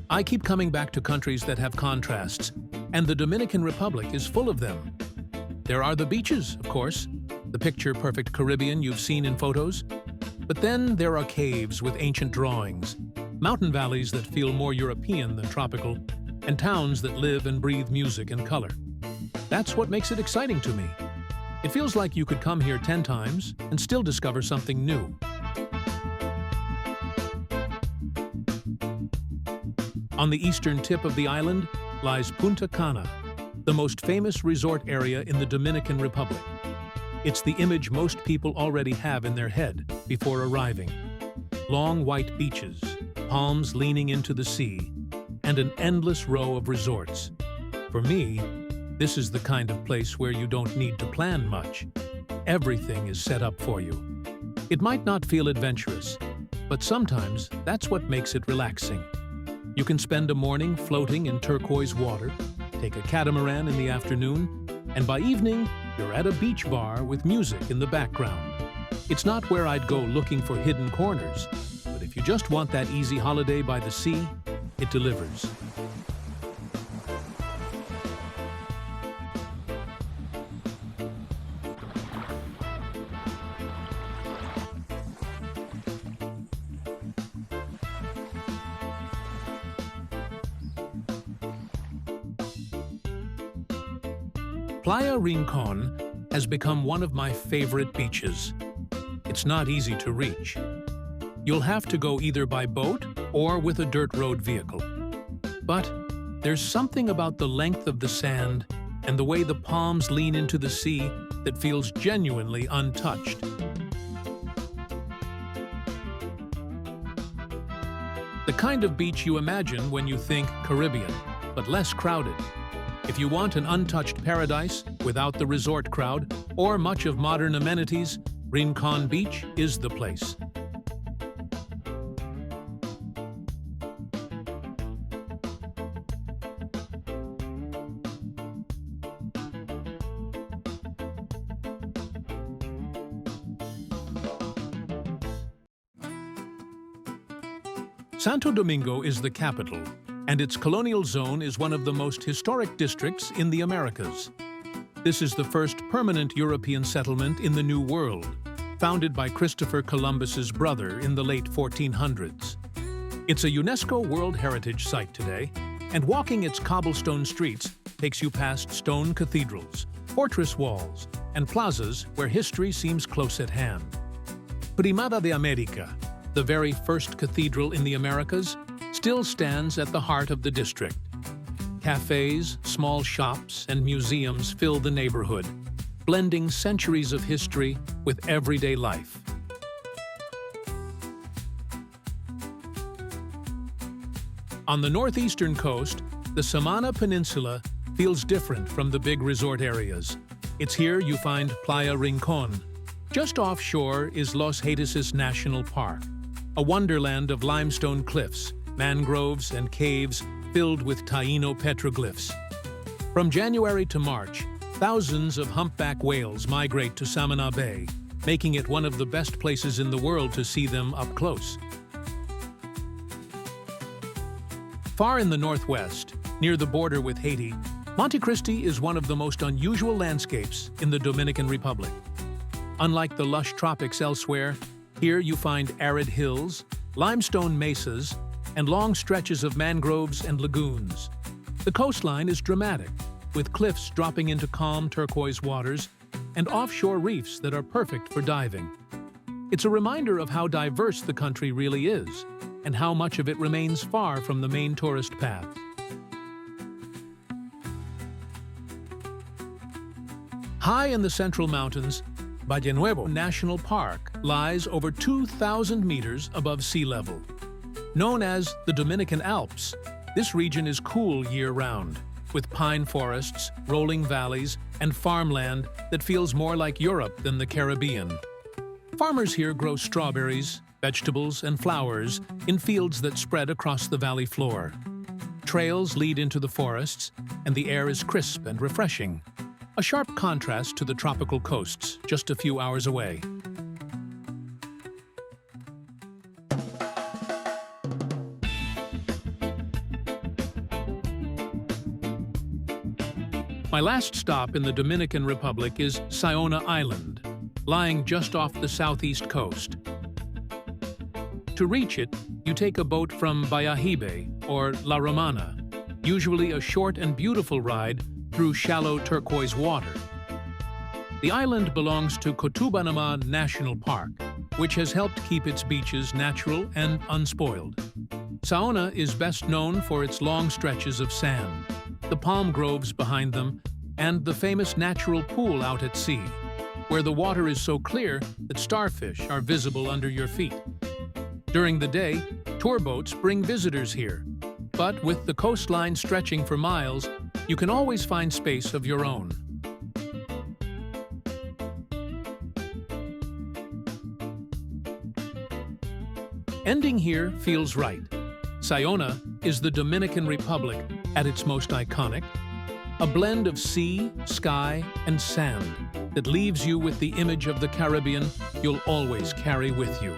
I keep coming back to countries that have contrasts, and the Dominican Republic is full of them. There are the beaches, of course, the picture-perfect Caribbean you've seen in photos. But then there are caves with ancient drawings, mountain valleys that feel more European than tropical, and towns that live and breathe music and color. That's what makes it exciting to me. It feels like you could come here 10 times and still discover something new. On the eastern tip of the island lies Punta Cana, the most famous resort area in the Dominican Republic. It's the image most people already have in their head before arriving. Long white beaches, palms leaning into the sea, and an endless row of resorts. For me, this is the kind of place where you don't need to plan much. Everything is set up for you. It might not feel adventurous, but sometimes that's what makes it relaxing. You can spend a morning floating in turquoise water, take a catamaran in the afternoon, and by evening, you're at a beach bar with music in the background. It's not where I'd go looking for hidden corners, but if you just want that easy holiday by the sea, it delivers. Playa Rincón has become one of my favorite beaches. It's not easy to reach. You'll have to go either by boat or with a dirt road vehicle. But there's something about the length of the sand and the way the palms lean into the sea that feels genuinely untouched. The kind of beach you imagine when you think Caribbean, but less crowded. If you want an untouched paradise without the resort crowd or much of modern amenities, Rincón Beach is the place. Santo Domingo is the capital, and its colonial zone is one of the most historic districts in the Americas. This is the first permanent European settlement in the New World, founded by Christopher Columbus's brother in the late 1400s. It's a UNESCO World Heritage Site today, and walking its cobblestone streets takes you past stone cathedrals, fortress walls, and plazas where history seems close at hand. Primada de América, the very first cathedral in the Americas, still stands at the heart of the district. Cafes, small shops, and museums fill the neighborhood, blending centuries of history with everyday life. On the northeastern coast, the Samaná Peninsula feels different from the big resort areas. It's here you find Playa Rincón. Just offshore is Los Haitises National Park, a wonderland of limestone cliffs, mangroves, and caves filled with Taino petroglyphs. From January to March, thousands of humpback whales migrate to Samaná Bay, making it one of the best places in the world to see them up close. Far in the northwest, near the border with Haiti, Monte Cristi is one of the most unusual landscapes in the Dominican Republic. Unlike the lush tropics elsewhere, here you find arid hills, limestone mesas, and long stretches of mangroves and lagoons. The coastline is dramatic, with cliffs dropping into calm turquoise waters and offshore reefs that are perfect for diving. It's a reminder of how diverse the country really is, and how much of it remains far from the main tourist paths. High in the central mountains, Bayahibe National Park lies over 2,000 meters above sea level. Known as the Dominican Alps, this region is cool year-round, with pine forests, rolling valleys, and farmland that feels more like Europe than the Caribbean. Farmers here grow strawberries, vegetables, and flowers in fields that spread across the valley floor. Trails lead into the forests, and the air is crisp and refreshing, a sharp contrast to the tropical coasts just a few hours away. My last stop in the Dominican Republic is Saona Island, lying just off the southeast coast. To reach it, you take a boat from Bayahibe, or La Romana, usually a short and beautiful ride through shallow turquoise water. The island belongs to Cotubanamá National Park, which has helped keep its beaches natural and unspoiled. Saona is best known for its long stretches of sand, the palm groves behind them, and the famous natural pool out at sea, where the water is so clear that starfish are visible under your feet. During the day, tour boats bring visitors here, but with the coastline stretching for miles, you can always find space of your own. Ending here feels right. Saona is the Dominican Republic at its most iconic, a blend of sea, sky, and sand that leaves you with the image of the Caribbean you'll always carry with you.